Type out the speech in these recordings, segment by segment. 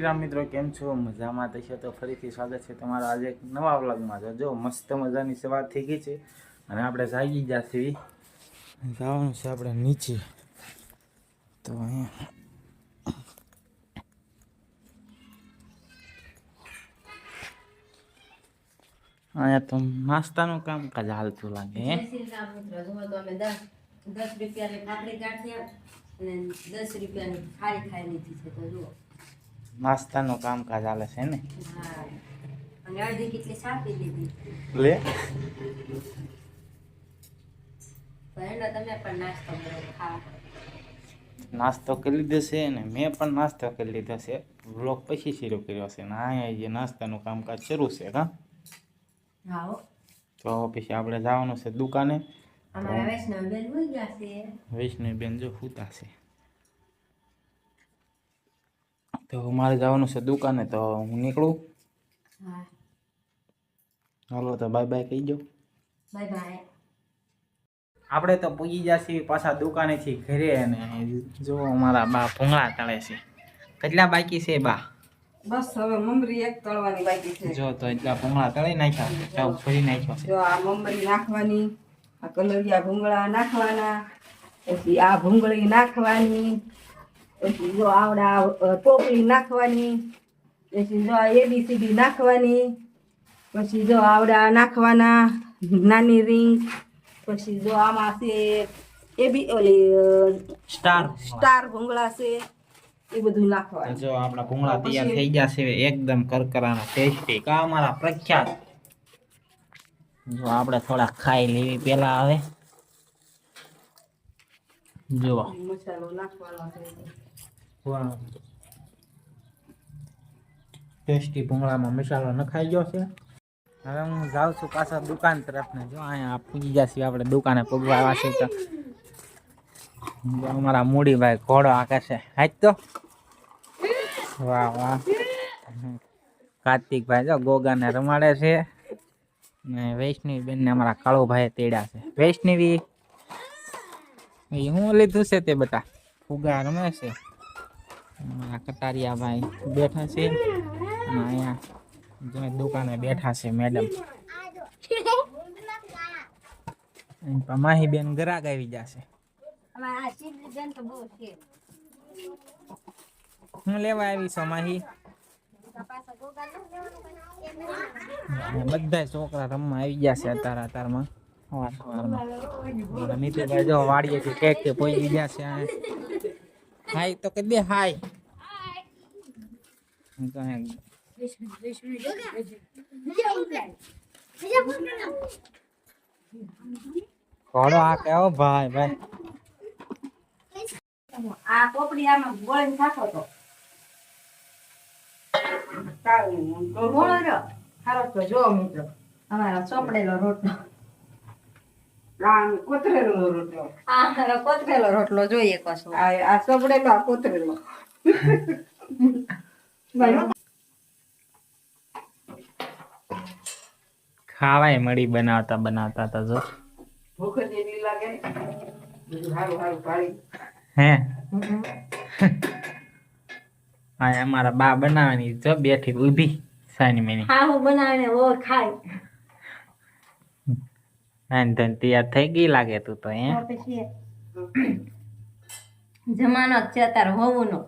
રામ મિત્રો, કેમ છો? મજામાં થશે તો ફરીથી સ્વાગત છે તમારા આજે એક નવા વ્લોગમાં. જો મસ્ત મજાની સવાર થઈ ગઈ છે અને આપણે જાગી ગયા છીએ. જવાનું છે આપણે નીચે. તો અહીંયા તો નાસ્તાનું કામકાજ હાલતું લાગે. 10 રૂપિયાની પાપડી ગાંઠિયા અને 10 રૂપિયાની થાળી ખાઈ લીધી છે. તો જુઓ નાસ્તાનું કામકાજ હાલે છે ને. હા, અને અડધી કેટલી સાપી લીધી લે તો એનો તમે પણ નાસ્તો કરો ખાવા. નાસ્તો કરી લીધો છે ને મેં પણ નાસ્તો કરી લીધો છે. વ્લોગ પછી શરૂ કર્યો છે ને અહીંયા જે નાસ્તાનું કામકાજ શરૂ છે. હા, તો પછી આપણે જવાનું છે દુકાને. અમારા વૈષ્ણવબેન હોઈ ગયા છે. વૈષ્ણવબેન જો સૂતા છે. તો મારે જવાનું છે દુકાને, તો હું નીકળું. હા, હાલો તો બાય બાય કહી દો. Bye bye. આપણે તો પૂગી જશે પાછા દુકાનેથી ઘરે. અને જો અમારા બા ભૂંગળા તળે છે. કેટલા બાકી છે બા? બસ હવે મમરી એક તળવાની બાકી છે. જો તો એટલા ભૂંગળા તળી નાખ્યા, ચાવ ફરી નાખ્યો છે. જો આ મમરી નાખવાની, આ કલરિયા ભૂંગળા નાખવાના, પછી આ ભૂંગળી નાખવાની, પછી જો આવડા ટોપલી નાખવાની, પછી જો આ એબીસીડી નાખવાની, પછી જો આવડા નાખવાના નાની રીંગ, પછી જો આમાં છે ઓલી સ્ટાર ભૂંગળા છે, એ બધું નાખવાનું. જો આપણા ભૂંગળા તૈયાર થઈ ગયા છે એકદમ કરકરાના ટેસ્ટી. કા અમારા પ્રખ્યાત. જો આપણે થોડા ખાઈ લેવી પેલા. હવે જો મસાલો નાખવાનો છે. વાહ, ટેસ્ટી ભૂંગળામાં મસાલો નખાઈ ગયો છે. હવે હું જાઉં છું પાછા દુકાન તરફ ને. જો અહીંયા પૂજી જશે આપણે દુકાને પગવા આવ્યા છે. તો અમારા મૂડીભાઈ ઘોડો આકે છે. હાજ તો વાહ વાહ. કાર્તિકભાઈ જો ગોગાને રમાડે છે ને વૈષ્ણવી બેન ને અમારા કાળુભાઈ તેડ્યા છે. વૈષ્ણવી હું લીધું છે તે બધા ફુગા રમે છે. અમારા કટારિયા ભાઈ બેઠા છે અને અહીંયા દુકાને બેઠા છે મેડમ. માહી બેન ગ્રાહક આવી જશે. હું લેવા આવી છો માહી? બધા છોકરા રમવા આવી ગયા છે અત્યારમાં. નીતિભાઈ જો વાડીએથી કેક કે પહોંચી ગયા છે. હાય તો કે દે હાય. ઘોડો આ કેવો ભાઈ ભાઈ. આ પોપડી આમાં ગોળીને ખાતો તો ખારો તો જો મિત્રો અમારો ચોપડેલો રોટલો. કોતરેલો રોટલો. આ કોતરેલો રોટલો જોઈએ પાછો. આ ચોપડેલો, આ કોતરેલો. ખાવાય મળી બનાવતા બનાવતા તો જો ભૂખ જ એટલી લાગે. બધું સારું સારું પાડી હે. હા, અમારા બા બનાવવાની જો બેઠી ઊભી સાની મેની. હા, હું બનાવીને ઓ ખાય. ધન તૈયાર થઈ ગઈ લાગે તું તો. જમાનો જ છે તાર હોવું નો.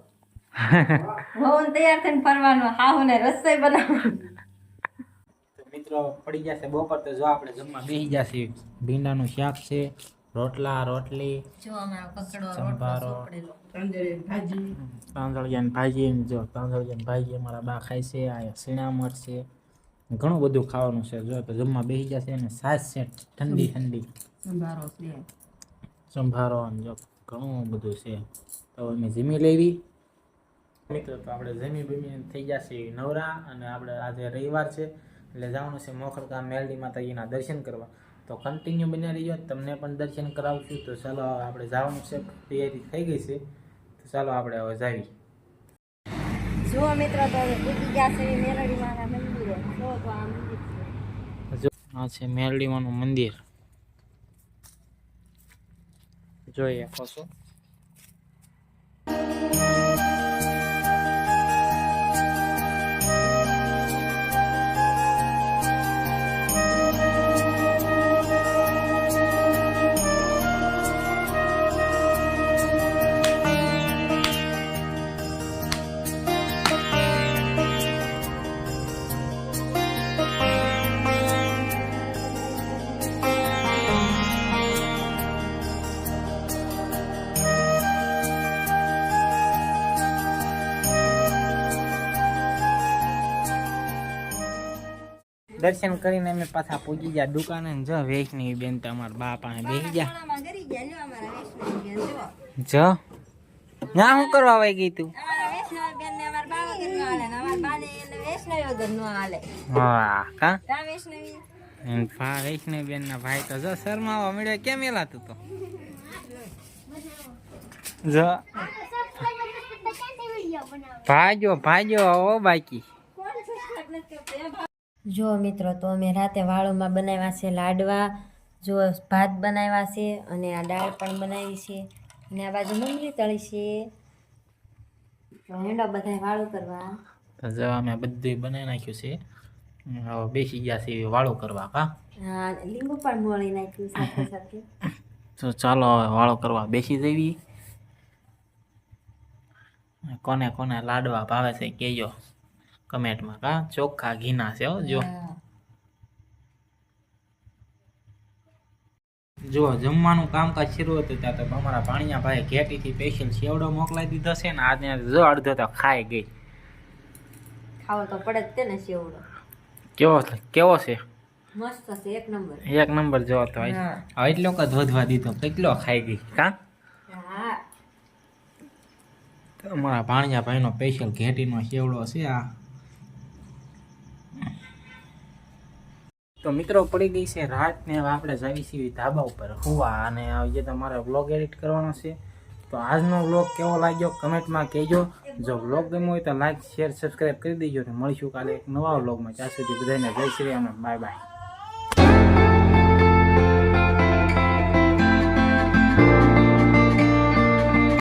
હોવું તૈયાર થઈને ફરવાનો, હાહુ ને રસોઈ બનાવવાનું. મિત્રો પડી જશે બપોર તો જો આપણે જમવા બેસી જશે. ભીંડાનું શાક છે, રોટલા રોટલી, જો અમારો કકડો સંભારો, તાંદળિયાની ભાજી. જો તાંદળિયાની ભાજી અમારા બા ખાય છે. આ શીણામઠ છે, ઘણું બધું ખાવાનું છે. જો તો જમવા બેસી જશે. અને સાસ છે ઠંડી ઠંડી, સંભારો જો ઘણું બધું છે. તો અમે જમી લેવી મિત્રો. તો આપણે જમી બમી થઈ જશે નવરા. અને આપણે આજે રવિવાર છે એટલે જવાનું છે મોખરકા મેલડી માતાજીના દર્શન કરવા. તો કન્ટિન્યુ બન્યા રહીજો, તમને પણ દર્શન કરાવશું. તો ચાલો આપણે જવાનું છે, તૈયારી થઈ ગઈ છે. તો ચાલો આપણે હવે જાવી. જુઓ મિત્રો તો પૂજી ગયા છે મેલડીમાના મંદિરે. જો તો આ મંદિર છે. જો આ છે મેલડીમાનું મંદિર. જોઈએ પાછું. દર્શન કરીને અમે પાછા પૂજી ગયા દુકાને ને જો વૈષ્ણવી બેન તો અમારા બા પાસે બેસી ગયા ખાણામાં ગરી ગયા લ્યો અમારા વૈષ્ણવી બેન જો જો ના શું કરવા આવી ગઈ તું અમારા વૈષ્ણવી બેન ને અમારા બા વગર નો હાલે ને અમારા બા ને વૈષ્ણવી વગર નો હાલે વાહ કા તા વૈષ્ણવી વૈષ્ણવી બેન ના ભાઈ તો જો શર્માવા મળ્યો કેમ એલાતું તો જો ભાજો ઓ બાકી જો મિત્રો તો અમે રાતે વાળુમાં બનાવ્યા છે લાડવા જો ભાત બનાવ્યા છે અને આ દાળ પણ બનાવી છે અને આ બાજુ મમરી તળી છે તો હેંડો બધા વાળું કરવા તો જો અમે બધું બનાવી નાખ્યું છે હવે બેસી ગયા છે વાળો કરવા કા હા લીંબુ પણ મોળી નાખ્યું સાથે સાથે તો ચાલો હવે વાળો કરવા બેસી જઈએ કોને કોને લાડવા ભાવે છે કહેજો કમેન્ટમાં કા ચોખ્ખા ઘીના છે હો જો હા. જો જમવાનું કામકાજ શરૂ હતું ત્યાં તો અમારા ભાણિયા ભાઈ ઘેટીથી સ્પેશિયલ સેવડો મોકલાવી દીધો છે ને આજે જો અડધો તો ખાઈ ગઈ ખાવો તો પડે જ તે ને સેવડો કેવો છે મસ્ત છે એક નંબર એક નંબર જો તો હા. હવે એટલો જ વધવા દીધો કેટલો ખાઈ ગઈ કા હા તો અમારા ભાણિયા ભાઈનો સ્પેશિયલ ઘેટીનો સેવડો છે આ તો મિત્રો પડી ગઈ છે રાત ને હવે આપણે જઈએ છીએ ધાબા ઉપર હુવા અને જે તમારે વ્લોગ એડિટ કરવાનો છે તો આજનો વ્લોગ કેવો લાગ્યો કમેન્ટમાં કહેજો જો વ્લોગ ગમ્યો હોય તો લાઈક શેર સબસ્ક્રાઈબ કરી દેજો ને મળીશું કાલે એક નવા વ્લોગમાં ત્યાં સુધી બધાને જય શ્રી રામ બાય બાય